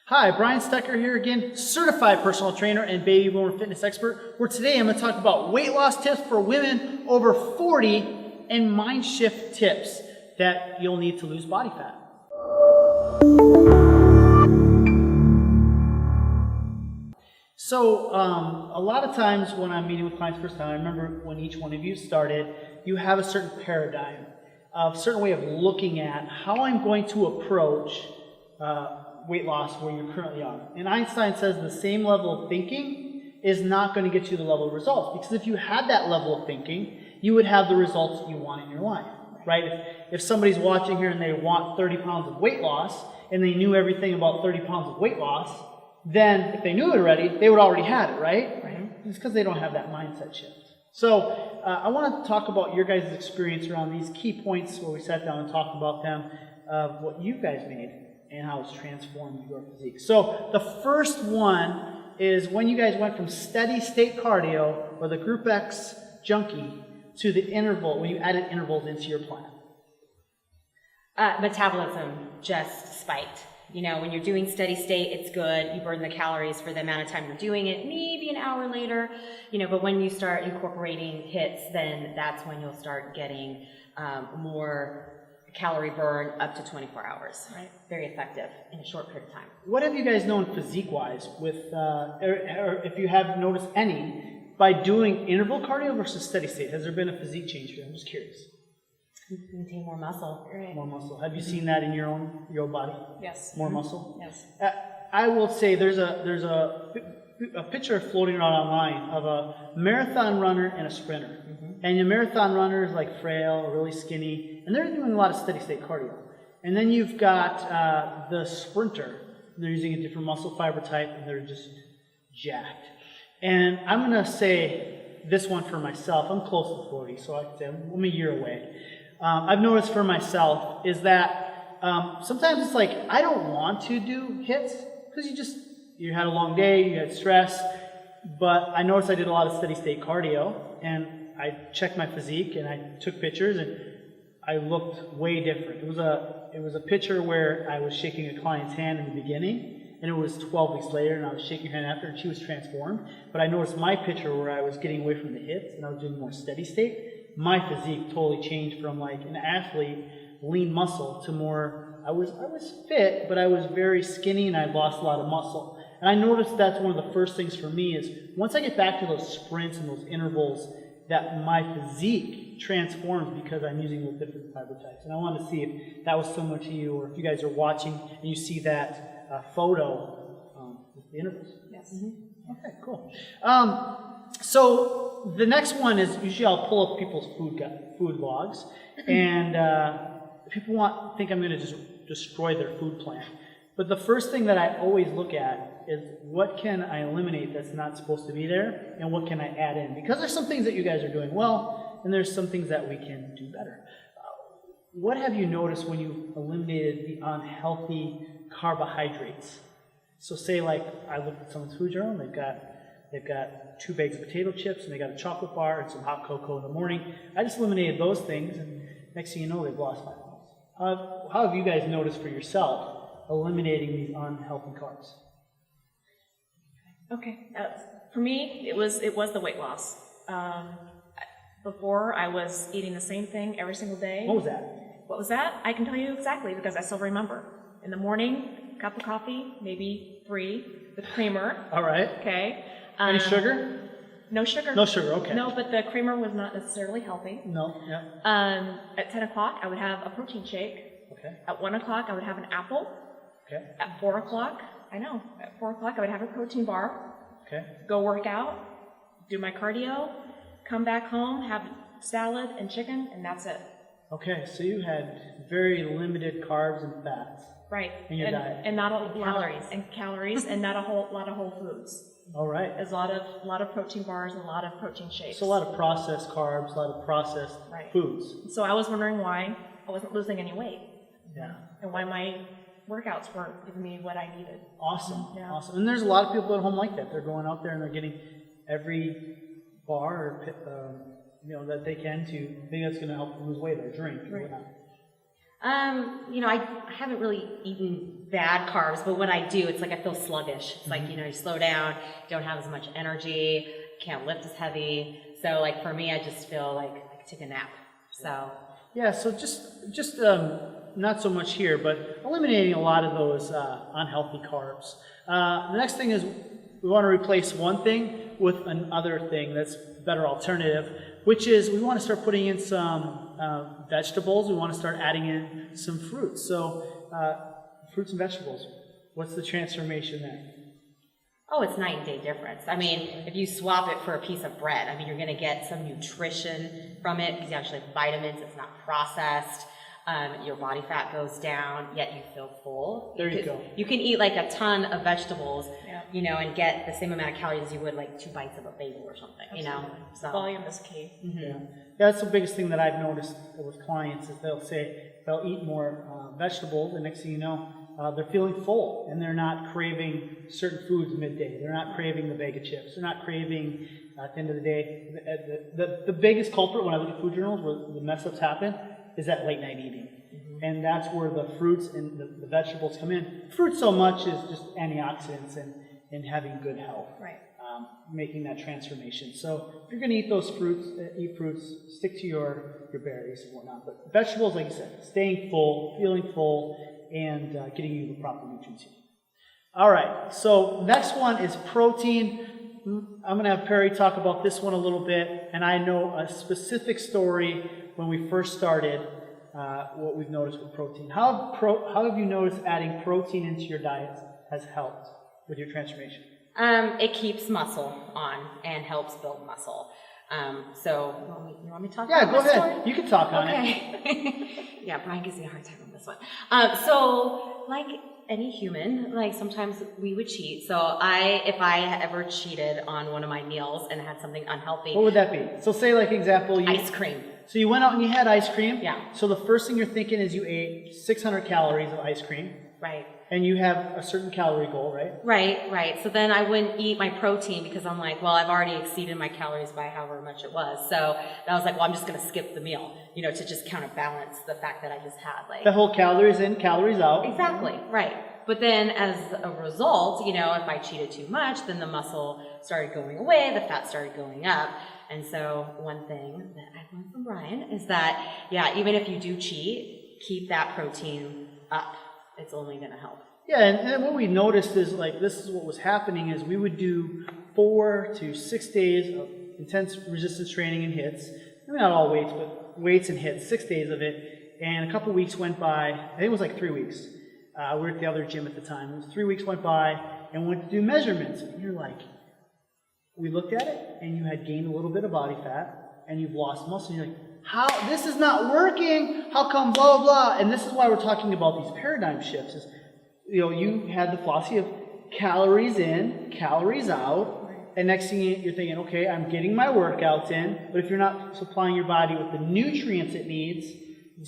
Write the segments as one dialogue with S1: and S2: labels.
S1: Hi, Brian Stecker here again, certified personal trainer and baby boomer fitness expert, where today I'm going to talk about weight loss tips for women over 40 and mind shift tips that you'll need to lose body fat. So a lot of times when I'm meeting with clients first time, I remember when each one of you started, you have a certain paradigm, a certain way of looking at how I'm going to approach weight loss where you currently are. And Einstein says the same level of thinking is not going to get you the level of results, because if you had that level of thinking, you would have the results you want in your life, right? If somebody's watching here and they want 30 pounds of weight loss and they knew everything about 30 pounds of weight loss, then if they knew it already, they would already had it, right? It's because they don't have that mindset shift. So I want to talk about your guys' experience around these key points where we sat down and talked about them, of what you guys made and how it's transformed your physique. So the first one is when you guys went from steady state cardio or the Group X junkie to the interval, when you added intervals into your plan.
S2: Metabolism just spiked. You know, when you're doing steady state, it's good. You burn the calories for the amount of time you're doing it, maybe an hour later. You know, but when you start incorporating hits, then that's when you'll start getting more calorie burn up to 24 hours. Right. Very effective in a short period of time.
S1: What have you guys known physique-wise with, or if you have noticed any, by doing interval cardio versus steady state? Has there been a physique change for you? I'm just curious.
S2: Maintain more muscle. Right.
S1: More muscle. Have you seen that in your own body?
S2: Yes.
S1: More muscle?
S2: Yes.
S1: I will say there's a picture floating around online of a marathon runner and a sprinter. And the marathon runner is like frail, really skinny, and they're doing a lot of steady state cardio. And then you've got the sprinter. They're using a different muscle fiber type, and they're just jacked. And I'm going to say this one for myself. I'm close to 40, so I can say I'm a year away. I've noticed for myself is that sometimes it's like I don't want to do hits because you had a long day, you had stress, but I noticed I did a lot of steady state cardio, and I checked my physique and I took pictures and I looked way different. It was a picture where I was shaking a client's hand in the beginning, and it was 12 weeks later and I was shaking her hand after, and she was transformed. But I noticed my picture where I was getting away from the hits and I was doing more steady state, my physique totally changed from like an athlete, lean muscle, to more, I was fit, but I was very skinny and I lost a lot of muscle. And I noticed that's one of the first things for me is once I get back to those sprints and those intervals, that my physique transforms because I'm using those different fiber types. And I wanted to see if that was similar to you, or if you guys are watching and you see that photo with the intervals.
S2: Yes.
S1: Okay, cool. So the next one is usually I'll pull up people's food logs, and people think I'm going to just destroy their food plan. But the first thing that I always look at is what can I eliminate that's not supposed to be there, and what can I add in? Because there's some things that you guys are doing well, and there's some things that we can do better. What have you noticed when you eliminated the unhealthy carbohydrates? So say like I looked at someone's food journal, they've got 2 bags of potato chips, and they got a chocolate bar and some hot cocoa in the morning. I just eliminated those things, and next thing you know, they've lost 5 pounds. How have you guys noticed for yourself eliminating these unhealthy carbs?
S3: Okay, for me, it was the weight loss. Before, I was eating the same thing every single day.
S1: What was that?
S3: What was that? I can tell you exactly because I still remember. In the morning, cup of coffee, maybe 3, with creamer.
S1: All right.
S3: Okay.
S1: Any sugar?
S3: No sugar.
S1: No sugar, okay.
S3: No, but the creamer was not necessarily healthy.
S1: No, yeah.
S3: At 10 o'clock, I would have a protein shake.
S1: Okay.
S3: At 1 o'clock, I would have an apple.
S1: Okay.
S3: At 4 o'clock, at 4 o'clock, I would have a protein bar.
S1: Okay.
S3: Go work out, do my cardio, come back home, have salad and chicken, and that's it.
S1: Okay, so you had very limited carbs and fats.
S3: Right.
S1: In your diet.
S3: And not a lot calories and not a whole lot of whole foods.
S1: All right.
S3: There's a lot of protein bars and a lot of protein shakes.
S1: So a lot of processed carbs, a lot of processed foods.
S3: So I was wondering why I wasn't losing any weight.
S1: Yeah.
S3: And why my workouts weren't giving me what I needed.
S1: Awesome.
S3: Yeah.
S1: Awesome. And there's a lot of people at home like that. They're going out there and they're getting every bar or that they can to think that's going to help them lose weight or drink or whatnot.
S2: I haven't really eaten bad carbs, but when I do, it's like I feel sluggish. It's like, you slow down, you don't have as much energy, can't lift as heavy. So like for me, I just feel like I could take a nap. So
S1: yeah, so just not so much here, but eliminating a lot of those unhealthy carbs. The next thing is we want to replace one thing with another thing that's better alternative, which is we want to start putting in some vegetables. We want to start adding in some fruits. So fruits and vegetables, what's the transformation there?
S2: oh, it's night and day difference. I mean, if you swap it for a piece of bread, I mean, you're going to get some nutrition from it because you actually have vitamins. It's not processed. Your body fat goes down, yet you feel full.
S1: There you go.
S2: You can eat like a ton of vegetables,
S3: Yeah.
S2: and get the same amount of calories as you would like 2 bites of a bagel or something,
S3: Absolutely.
S2: So.
S3: Volume is key.
S1: Yeah, that's the biggest thing that I've noticed with clients is they'll say they'll eat more vegetables, and next thing you know, they're feeling full, and they're not craving certain foods midday. They're not craving the bag of chips. They're not craving, at the end of the day, the biggest culprit when I look at food journals where the mess-ups happen is that late night eating. And that's where the fruits and the vegetables come in. Fruit so much is just antioxidants and having good health.
S3: Right.
S1: Making that transformation. So if you're going to eat those fruits, stick to your berries and whatnot. But vegetables, like you said, staying full, feeling full, and getting you the proper nutrients you need. All right, so next one is protein. I'm going to have Perry talk about this one a little bit, and I know a specific story when we first started, what we've noticed with protein. How have you noticed adding protein into your diet has helped with your transformation?
S2: It keeps muscle on and helps build muscle. So, you want me to talk
S1: Yeah,
S2: about
S1: go
S2: this
S1: ahead.
S2: story?
S1: You can talk on it.
S2: Okay. Yeah, Brian gives me a hard time on this one. So, like any human, like sometimes we would cheat. So if I ever cheated on one of my meals and had something unhealthy.
S1: What would that be? So say like example,
S2: Ice cream.
S1: So you went out and you had ice cream.
S2: Yeah.
S1: So the first thing you're thinking is you ate 600 calories of ice cream.
S2: Right.
S1: And you have a certain calorie goal, right?
S2: Right. So then I wouldn't eat my protein because I'm like, well, I've already exceeded my calories by however much it was. So I was like, well, I'm just going to skip the meal, to just counterbalance the fact that I just had like...
S1: The whole calories in, calories out.
S2: Exactly, right. But then as a result, if I cheated too much, then the muscle started going away, the fat started going up. And so one thing that I learned from Brian is that, even if you do cheat, keep that protein up. It's only going to help.
S1: Yeah, and what we noticed is this is what was happening is we would do 4 to 6 days of intense resistance training and hits. Maybe not all weights, but weights and hits, 6 days of it. And a couple weeks went by, I think it was like 3 weeks. We were at the other gym at the time. It was 3 weeks went by and we went to do measurements. And you're like, we looked at it and you had gained a little bit of body fat and you've lost muscle. And you're like, how, this is not working, how come blah, blah, and this is why we're talking about these paradigm shifts is, you had the philosophy of calories in, calories out, and next thing you're thinking, okay, I'm getting my workouts in, but if you're not supplying your body with the nutrients it needs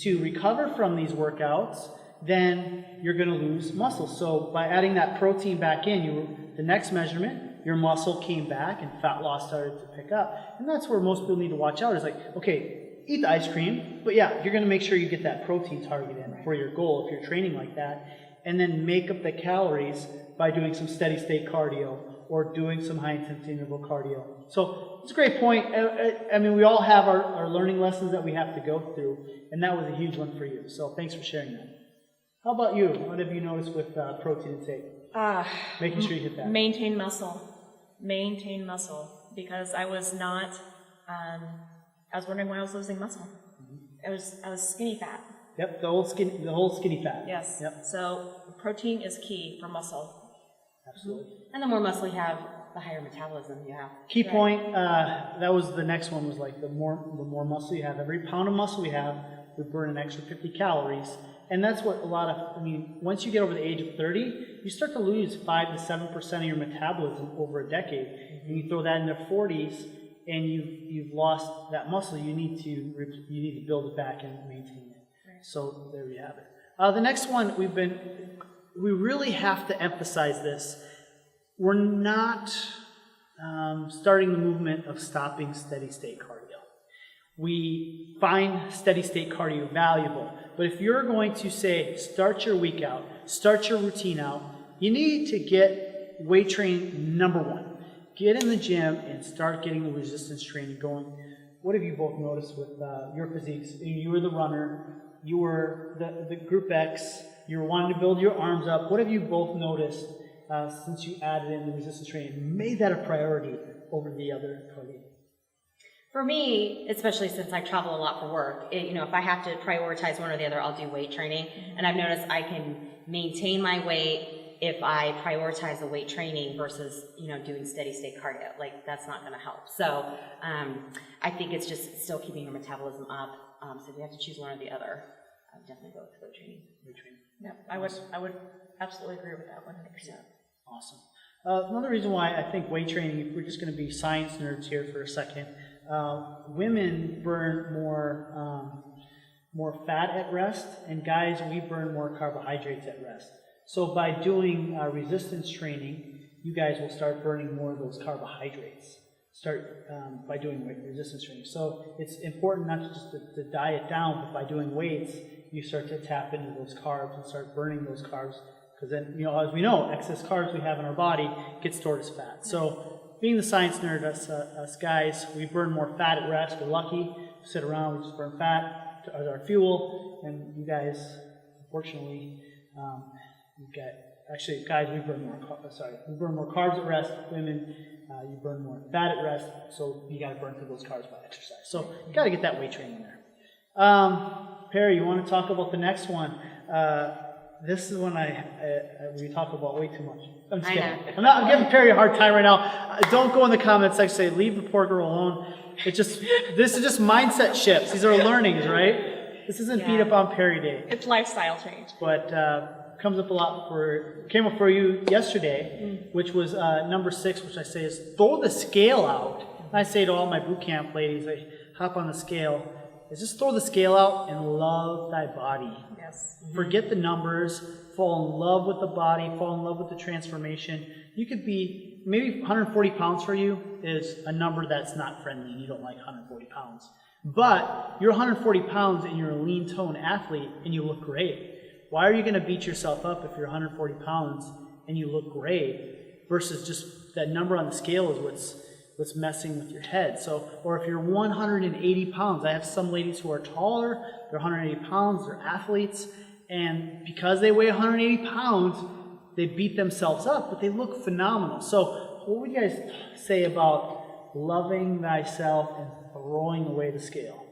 S1: to recover from these workouts, then you're going to lose muscle. So by adding that protein back in, the next measurement, your muscle came back and fat loss started to pick up. And that's where most people need to watch out is like, okay, eat the ice cream, but you're going to make sure you get that protein target in for your goal if you're training like that, and then make up the calories by doing some steady state cardio or doing some high intensity interval cardio. So it's a great point. I mean, we all have our learning lessons that we have to go through, and that was a huge one for you. So thanks for sharing that. How about you? What have you noticed with protein intake? Making sure you hit that.
S3: Maintain muscle, because I was not. I was wondering why I was losing muscle. I was skinny fat.
S1: Yep, the whole skinny fat.
S3: Yes.
S1: Yep.
S3: So protein is key for muscle.
S1: Absolutely.
S2: And the more muscle you have, the higher metabolism you have.
S1: Key point, that was the next one, was like the more muscle you have, every pound of muscle we have, we burn an extra 50 calories. And that's what once you get over the age of 30, you start to lose 5 to 7% of your metabolism over a decade. And you throw that in their 40s, and you've lost that muscle, you need to build it back and maintain it. Right. So there we have it. The next one, we really have to emphasize this. We're not starting the movement of stopping steady state cardio. We find steady state cardio valuable, but if you're going to say start your week out, start your routine out. You need to get weight training number one. Get in the gym and start getting the resistance training going. What have you both noticed with your physiques? You were the runner, you were the group X, you were wanting to build your arms up. What have you both noticed since you added in the resistance training, made that a priority over the other cardio?
S2: For me, especially since I travel a lot for work, if I have to prioritize one or the other, I'll do weight training. And I've noticed I can maintain my weight if I prioritize the weight training versus, doing steady state cardio. Like, that's not going to help. So I think it's just still keeping your metabolism up. So if you have to choose one or the other, I would definitely go with weight training.
S3: Yeah, I would absolutely agree with that 100%.
S1: Awesome. Another reason why I think weight training, if we're just going to be science nerds here for a second, women burn more fat at rest, and guys, we burn more carbohydrates at rest. So by doing resistance training, you guys will start burning more of those carbohydrates. By doing resistance training. So it's important not just to diet down, but by doing weights, you start to tap into those carbs and start burning those carbs. Because then, as we know, excess carbs we have in our body gets stored as fat. So being the science nerd, us guys, we burn more fat at rest. We're lucky. We sit around, we just burn fat as our fuel. And you guys, unfortunately, guys, we burn more carbs at rest. Women, you burn more fat at rest. So you got to burn through those carbs by exercise. So you got to get that weight training there. Perry, you want to talk about the next one? This is one we talk about way too much. I'm just kidding. I'm giving Perry a hard time right now. Don't go in the comments section say, leave the poor girl alone. This is just mindset shifts. These are learnings, right? This isn't beat up on Perry Day.
S3: It's lifestyle change.
S1: But comes up a lot came up for you yesterday, which was number 6, which I say is throw the scale out. And I say to all my boot camp ladies, I hop on the scale, is just throw the scale out and love thy body.
S3: Yes.
S1: Forget the numbers, fall in love with the body, fall in love with the transformation. You could be, maybe 140 pounds for you is a number that's not friendly and you don't like 140 pounds. But you're 140 pounds and you're a lean tone athlete and you look great. Why are you going to beat yourself up if you're 140 pounds and you look great versus just that number on the scale is what's messing with your head? So, or if you're 180 pounds, I have some ladies who are taller, they're 180 pounds, they're athletes, and because they weigh 180 pounds, they beat themselves up, but they look phenomenal. So what would you guys say about loving thyself and throwing away the scale?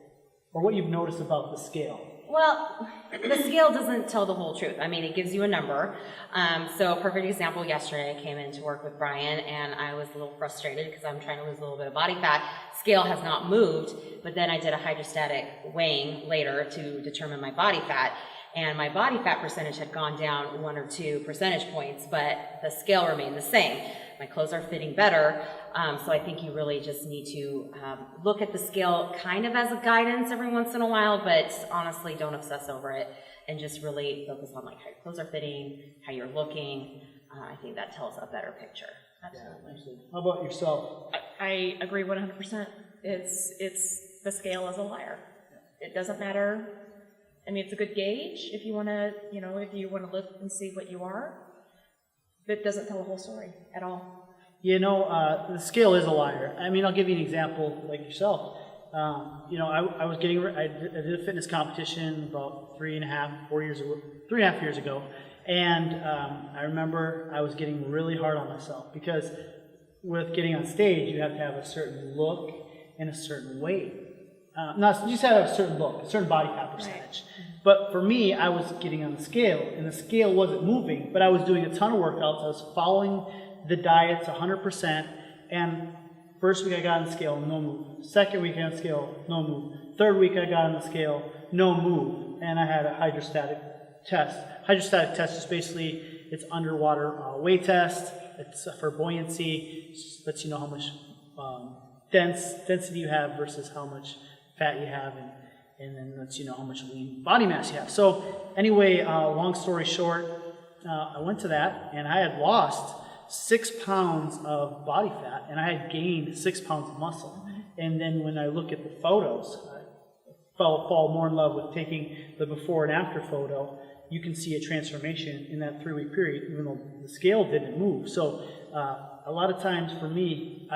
S1: Or what you've noticed about the scale?
S2: Well, the scale doesn't tell the whole truth. I mean, it gives you a number. So a perfect example, yesterday I came in to work with Brian and I was a little frustrated because I'm trying to lose a little bit of body fat. Scale has not moved, but then I did a hydrostatic weighing later to determine my body fat. And my body fat percentage had gone down 1 or 2 percentage points, but the scale remained the same. My clothes are fitting better, so I think you really just need to look at the scale kind of as a guidance every once in a while, but honestly don't obsess over it and just really focus on like how your clothes are fitting, how you're looking. I think that tells a better picture.
S1: Absolutely. How about yourself?
S3: I agree 100%. It's the scale is a liar. It doesn't matter. I mean, it's a good gauge if you want to, look and see what you are. But it doesn't tell the whole story at all.
S1: The scale is a liar. I mean, I'll give you an example like yourself. I did a fitness competition about 3.5 years ago. And I remember I was getting really hard on myself because with getting on stage, you have to have a certain look and a certain weight. You just have a certain look, a certain body fat percentage. Right. But for me, I was getting on the scale, and the scale wasn't moving, but I was doing a ton of workouts. I was following the diets 100%, and first week I got on the scale, no move. Second week I got on the scale, no move. Third week I got on the scale, no move, and I had a hydrostatic test. Hydrostatic test is basically, it's underwater weight test. It's for buoyancy. It just lets you know how much density you have versus how much fat you have, and then lets you know how much lean body mass you have. So anyway, long story short, I went to that, and I had lost 6 pounds of body fat, and I had gained 6 pounds of muscle. And then when I look at the photos, I fall more in love with taking the before and after photo, you can see a transformation in that 3-week period, even though the scale didn't move. So a lot of times for me,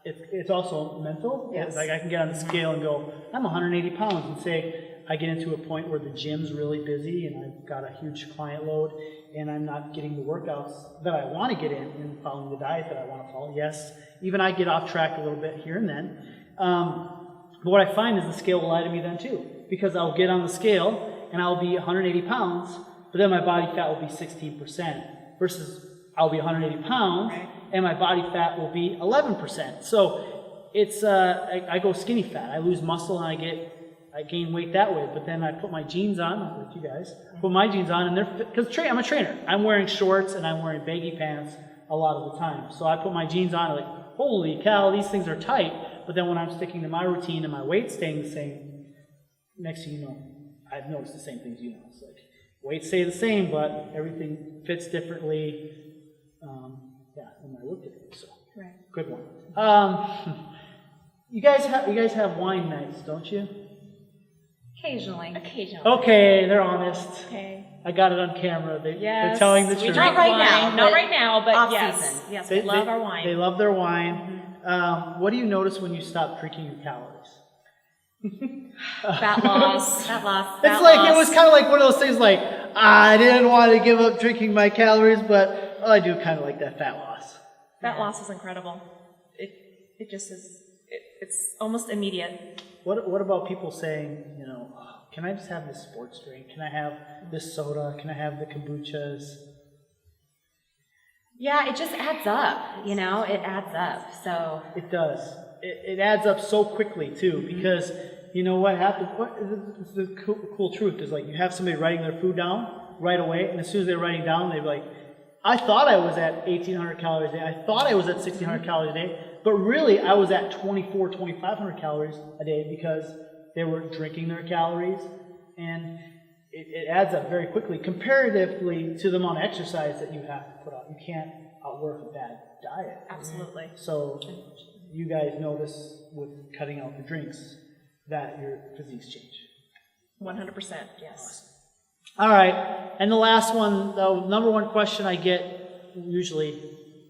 S1: it's also mental.
S3: Yes.
S1: Like I can get on the scale and go, I'm 180 pounds, and say I get into a point where the gym's really busy and I've got a huge client load and I'm not getting the workouts that I want to get in and following the diet that I want to follow. Yes, even I get off track a little bit here and then. But what I find is the scale will lie to me then too, because I'll get on the scale and I'll be 180 pounds, but then my body fat will be 16% versus I'll be 180 pounds and my body fat will be 11%. So it's, I go skinny fat. I lose muscle and I gain weight that way, but then I put my jeans on, like you guys, put my jeans on, and they're, because I'm a trainer. I'm wearing shorts and I'm wearing baggy pants a lot of the time. So I put my jeans on, like, holy cow, these things are tight. But then when I'm sticking to my routine and my weight staying the same, next thing you know, I've noticed the same things you know. It's like, weights stay the same, but everything fits differently. And I look differently, so.
S3: Right.
S1: Good one. You guys have wine nights, don't you?
S2: Occasionally.
S1: Okay, they're honest.
S3: Okay.
S1: I got it on camera. They're
S3: Yes,
S1: telling the
S3: we
S1: truth.
S3: drink
S2: Not right
S3: wine.
S2: now,
S3: Not
S2: but
S3: right now, but
S2: off
S3: yes.
S2: season.
S3: Yes, we love our wine.
S1: They love their wine. What do you notice when you stop drinking your calories?
S2: Fat loss. Fat loss.
S1: It's like, it was kind of like one of those things like, I didn't want to give up drinking my calories, but I do kind of like that fat loss.
S3: Fat loss is incredible. It just is, it's almost immediate.
S1: What about people saying, can I just have this sports drink? Can I have this soda? Can I have the kombuchas?
S2: Yeah, it just adds up, it adds up, so.
S1: It does. It adds up so quickly, too, because you know what happens? The cool truth is, like, you have somebody writing their food down right away, and as soon as they're writing down, they're like, I thought I was at 1,800 calories a day. I thought I was at 1,600 calories a day, but really I was at 2,500 calories a day because they were drinking their calories, and it adds up very quickly comparatively to the amount of exercise that you have to put out. You can't outwork a bad diet.
S3: Absolutely.
S1: So you guys notice with cutting out the drinks that your physiques change.
S3: 100%, yes.
S1: All right, and the last one, the number one question I get usually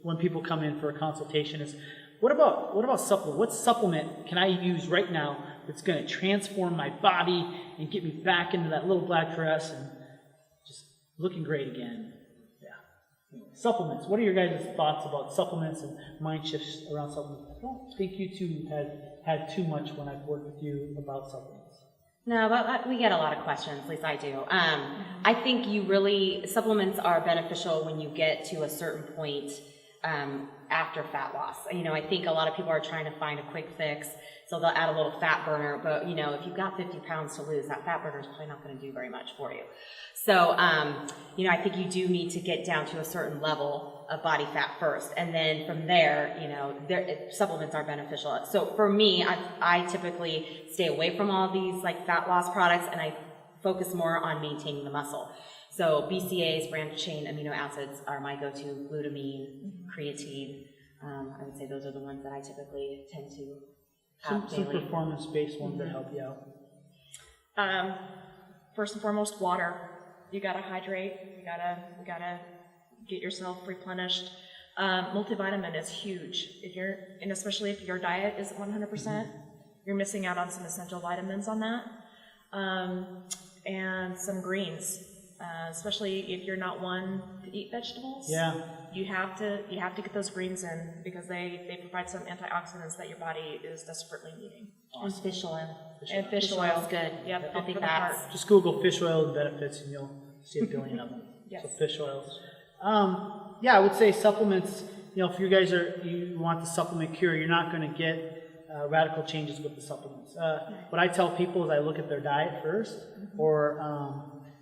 S1: when people come in for a consultation is, what about supplement? What supplement can I use right now that's going to transform my body and get me back into that little black dress and just looking great again? Yeah. Supplements. What are your guys' thoughts about supplements and mind shifts around supplements? I don't think you two had too much when I've worked with you about supplements.
S2: No, but we get a lot of questions, at least I do. I think supplements are beneficial when you get to a certain point after fat loss. I think a lot of people are trying to find a quick fix, so they'll add a little fat burner, but if you've got 50 pounds to lose, that fat burner is probably not going to do very much for you. So, I think you do need to get down to a certain level of body fat first, and then from there, supplements are beneficial. So for me, I typically stay away from all these like fat loss products, and I focus more on maintaining the muscle. So BCAAs, branched chain amino acids, are my go-to. Glutamine, creatine. I would say those are the ones that I typically tend to have
S1: Some
S2: daily.
S1: performance-based ones that help you out.
S3: First and foremost, water. You gotta hydrate. You gotta get yourself replenished. Multivitamin is huge. And especially if your diet isn't 100%, you're missing out on some essential vitamins on that. And some greens, especially if you're not one to eat vegetables.
S1: Yeah.
S3: You have to get those greens in because they provide some antioxidants that your body is desperately needing.
S2: And fish oil.
S3: And fish
S2: oil is good.
S3: Yep,
S2: I think
S3: for the heart.
S2: that's
S1: Just Google fish oil and benefits, and you'll see a billion of them.
S3: Yes.
S1: So fish oils. I would say supplements. If you guys you want the supplement cure, you're not going to get radical changes with the supplements. What I tell people is I look at their diet first, or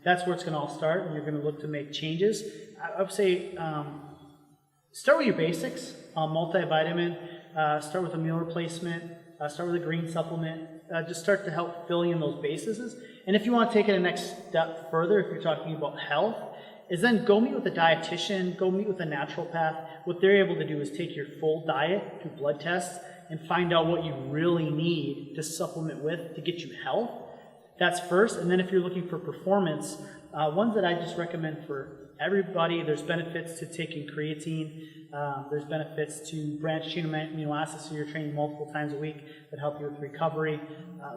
S1: that's where it's going to all start, and you're going to look to make changes. I would say start with your basics. Multivitamin. Start with a meal replacement. Start with a green supplement. Just start to help fill in those bases. And if you want to take it a next step further, if you're talking about health, is then go meet with a dietitian, go meet with a naturopath. What they're able to do is take your full diet, do blood tests, and find out what you really need to supplement with to get you health. That's first. And then if you're looking for performance, Ones that I just recommend for everybody, there's benefits to taking creatine. There's benefits to branched chain amino acids, so you're training multiple times a week that help you with recovery.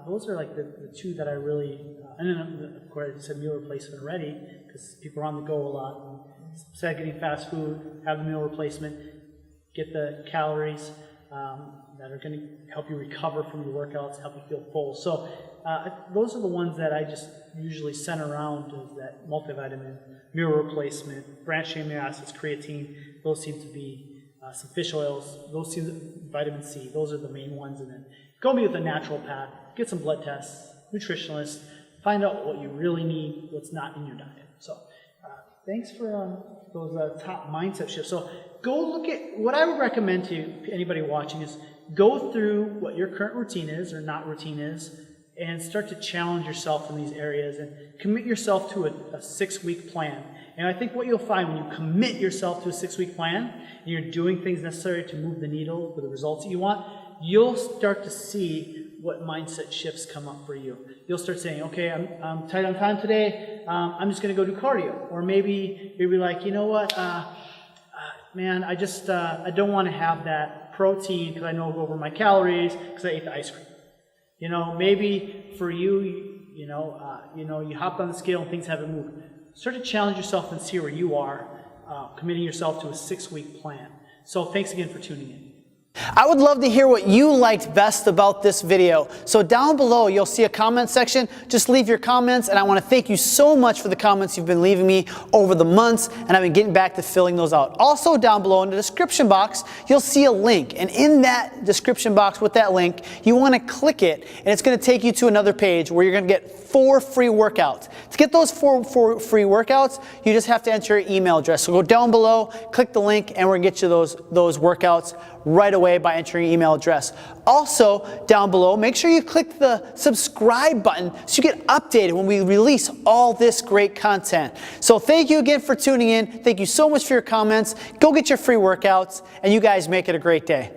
S1: Those are like the two that I really, and then of course I said meal replacement already, because people are on the go a lot. Instead of getting fast food, have a meal replacement, get the calories that are going to help you recover from your workouts, help you feel full. So those are the ones that I just usually center around, is that multivitamin, meal replacement, branched chain amino acids, creatine. Those seem to be some fish oils. Those seem vitamin C. Those are the main ones. And then go meet with a naturopath, get some blood tests, nutritionist, find out what you really need, what's not in your diet. So thanks for those top mindset shifts. So go look at, what I would recommend to anybody watching is go through what your current routine is or not routine is, and start to challenge yourself in these areas and commit yourself to a 6-week plan. And I think what you'll find when you commit yourself to a 6-week plan and you're doing things necessary to move the needle for the results that you want, you'll start to see what mindset shifts come up for you. You'll start saying, okay, I'm tight on time today, I'm just going to go do cardio. Or maybe you'll be like, you know what, man, I just I don't want to have that protein because I know I'll go over my calories because I ate the ice cream. You know, maybe for you, you hopped on the scale and things haven't moved. Start to challenge yourself and see where you are, committing yourself to a 6-week plan. So thanks again for tuning in.
S4: I would love to hear what you liked best about this video. So down below, you'll see a comment section. Just leave your comments, and I want to thank you so much for the comments you've been leaving me over the months, and I've been getting back to filling those out. Also down below in the description box, you'll see a link, and in that description box with that link, you want to click it, and it's going to take you to another page where you're going to get 4 free workouts. To get those 4 free workouts, you just have to enter your email address. So go down below, click the link, and we're going to get you those workouts right away by entering your email address. Also, down below, make sure you click the subscribe button so you get updated when we release all this great content. So thank you again for tuning in. Thank you so much for your comments. Go get your free workouts, and you guys make it a great day.